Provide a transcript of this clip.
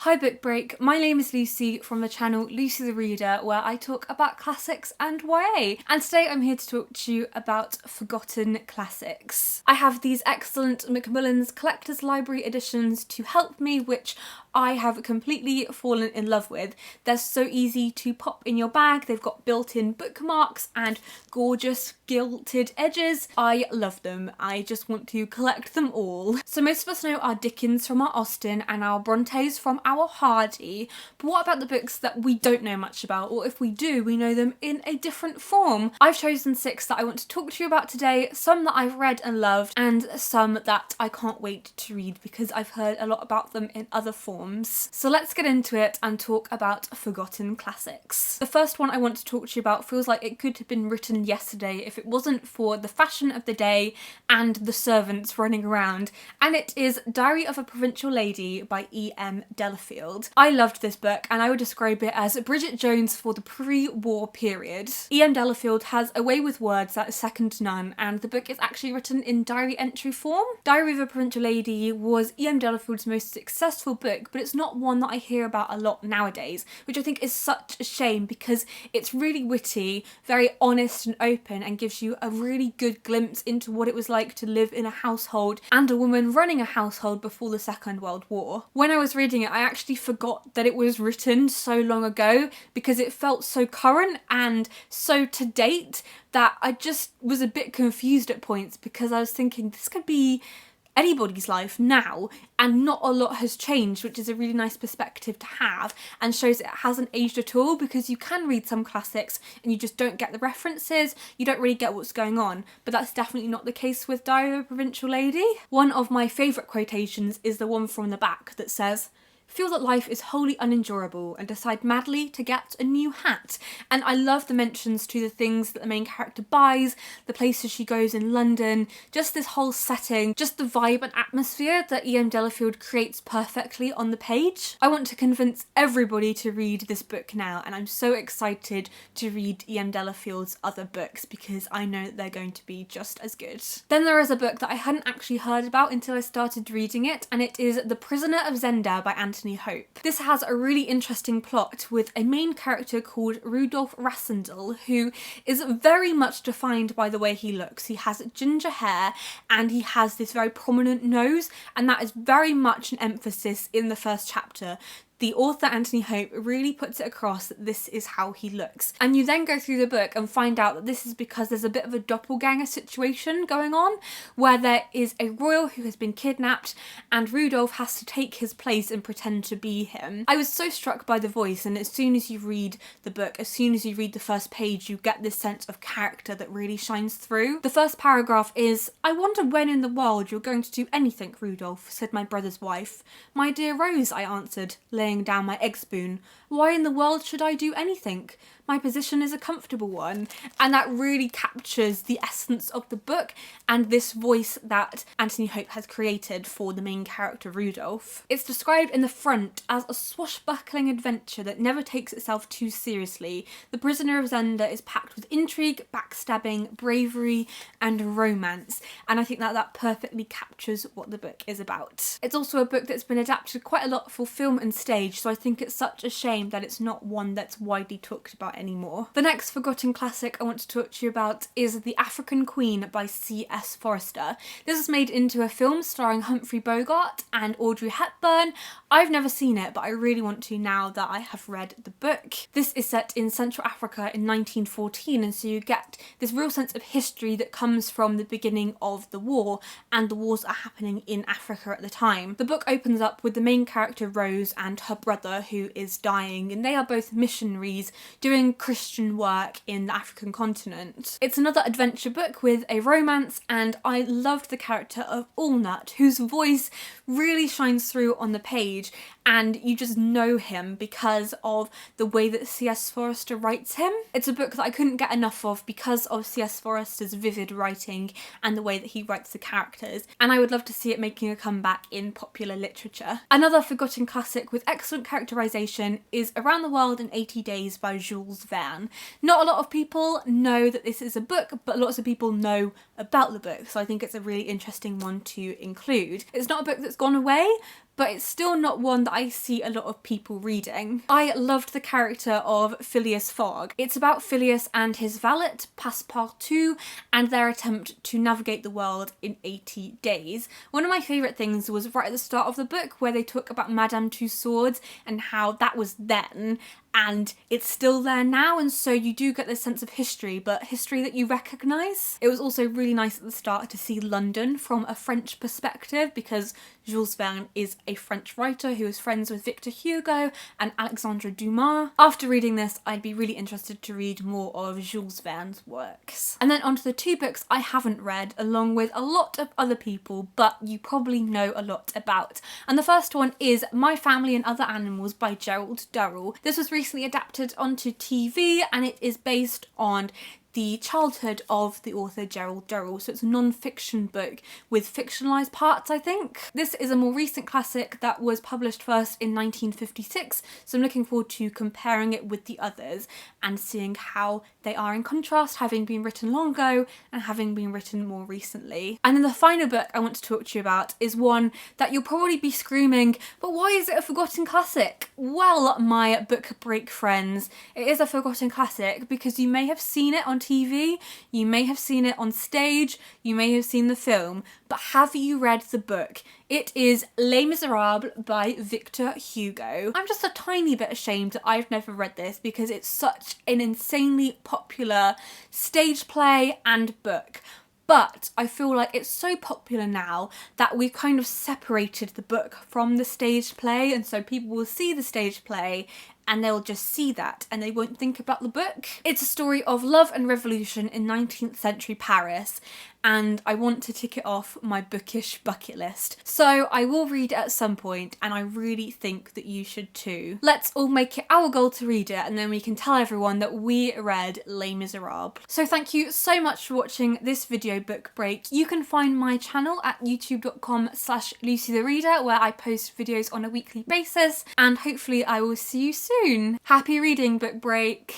Hi Bookbreak, my name is Lucy from the channel Lucy the Reader, where I talk about classics and YA. And today I'm here to talk to you about forgotten classics. I have these excellent Macmillan's Collector's Library editions to help me, which I have completely fallen in love with. They're so easy to pop in your bag, they've got built-in bookmarks and gorgeous gilded edges. I love them. I just want to collect them all. So most of us know our Dickens from our Austen and our Brontes from our Hardy, but what about the books that we don't know much about, or if we do, we know them in a different form? I've chosen 6 that I want to talk to you about today, some that I've read and loved, and some that I can't wait to read because I've heard a lot about them in other forms. So let's get into it and talk about forgotten classics. The first one I want to talk to you about feels like it could have been written yesterday if it wasn't for the fashion of the day and the servants running around, and it is Diary of a Provincial Lady by E.M. Delafield. I loved this book and I would describe it as Bridget Jones for the pre-war period. E.M. Delafield has a way with words that is second to none, and the book is actually written in diary entry form. Diary of a Provincial Lady was E.M. Delafield's most successful book, but it's not one that I hear about a lot nowadays, which I think is such a shame because it's really witty, very honest and open, and gives you a really good glimpse into what it was like to live in a household and a woman running a household before the Second World War. When I was reading it, I actually forgot that it was written so long ago because it felt so current and so to date that I just was a bit confused at points because I was thinking this could be anybody's life now and not a lot has changed, which is a really nice perspective to have and shows it hasn't aged at all, because you can read some classics and you just don't get the references, you don't really get what's going on, but that's definitely not the case with Diary of a Provincial Lady. One of my favourite quotations is the one from the back that says, "Feel that life is wholly unendurable and decide madly to get a new hat." And I love the mentions to the things that the main character buys, the places she goes in London, just this whole setting, just the vibe and atmosphere that E.M. Delafield creates perfectly on the page. I want to convince everybody to read this book now, and I'm so excited to read E.M. Delafield's other books because I know that they're going to be just as good. Then there is a book that I hadn't actually heard about until I started reading it, and it is The Prisoner of Zenda by Anthony Hope. This has a really interesting plot with a main character called Rudolph Rassendyll, who is very much defined by the way he looks. He has ginger hair and he has this very prominent nose, and that is very much an emphasis in the first chapter. The author, Anthony Hope, really puts it across that this is how he looks. And you then go through the book and find out that this is because there's a bit of a doppelganger situation going on, where there is a royal who has been kidnapped and Rudolph has to take his place and pretend to be him. I was so struck by the voice, and as soon as you read the book, as soon as you read the first page, you get this sense of character that really shines through. The first paragraph is, "I wonder when in the world you're going to do anything, Rudolph," said my brother's wife. "My dear Rose," I answered, laying down my egg spoon. "Why in the world should I do anything? My position is a comfortable one." And that really captures the essence of the book and this voice that Anthony Hope has created for the main character Rudolph. It's described in the front as a swashbuckling adventure that never takes itself too seriously. The Prisoner of Zenda is packed with intrigue, backstabbing, bravery and romance, and I think that that perfectly captures what the book is about. It's also a book that's been adapted quite a lot for film and stage, so I think it's such a shame that it's not one that's widely talked about anymore. The next forgotten classic I want to talk to you about is The African Queen by C.S. Forester. This is made into a film starring Humphrey Bogart and Audrey Hepburn. I've never seen it, but I really want to now that I have read the book. This is set in Central Africa in 1914, and so you get this real sense of history that comes from the beginning of the war, and the wars are happening in Africa at the time. The book opens up with the main character Rose and her brother who is dying, and they are both missionaries doing Christian work in the African continent. It's another adventure book with a romance, and I loved the character of Allnut, whose voice really shines through on the page, and you just know him because of the way that C.S. Forester writes him. It's a book that I couldn't get enough of because of C.S. Forester's vivid writing and the way that he writes the characters, and I would love to see it making a comeback in popular literature. Another forgotten classic with excellent characterisation is Around the World in 80 Days by Jules Verne. Not a lot of people know that this is a book, but lots of people know about the book, so I think it's a really interesting one to include. It's not a book that's gone away, but it's still not one that I see a lot of people reading. I loved the character of Phileas Fogg. It's about Phileas and his valet, Passepartout, and their attempt to navigate the world in 80 days. One of my favourite things was right at the start of the book where they talk about Madame Tussauds and how that was then and it's still there now, and so you do get this sense of history, but history that you recognise. It was also really nice at the start to see London from a French perspective because Jules Verne is a French writer who is friends with Victor Hugo and Alexandre Dumas. After reading this, I'd be really interested to read more of Jules Verne's works. And then onto the two books I haven't read, along with a lot of other people, but you probably know a lot about. And the first one is My Family and Other Animals by Gerald Durrell. This was recently adapted onto TV and it is based on the childhood of the author Gerald Durrell, so it's a non-fiction book with fictionalised parts, I think. This is a more recent classic that was published first in 1956, so I'm looking forward to comparing it with the others and seeing how they are in contrast, having been written long ago and having been written more recently. And then the final book I want to talk to you about is one that you'll probably be screaming, but why is it a forgotten classic? Well, my book break friends, it is a forgotten classic because you may have seen it on TV, you may have seen it on stage, you may have seen the film, but have you read the book? It is Les Misérables by Victor Hugo. I'm just a tiny bit ashamed that I've never read this because it's such an insanely popular stage play and book. But I feel like it's so popular now that we've kind of separated the book from the stage play, and so people will see the stage play and they'll just see that and they won't think about the book. It's a story of love and revolution in 19th century Paris, and I want to tick it off my bookish bucket list. So I will read it at some point and I really think that you should too. Let's all make it our goal to read it and then we can tell everyone that we read Les Misérables. So thank you so much for watching this video book break. You can find my channel at youtube.com/LucytheReader where I post videos on a weekly basis, and hopefully I will see you soon. Happy reading, book break!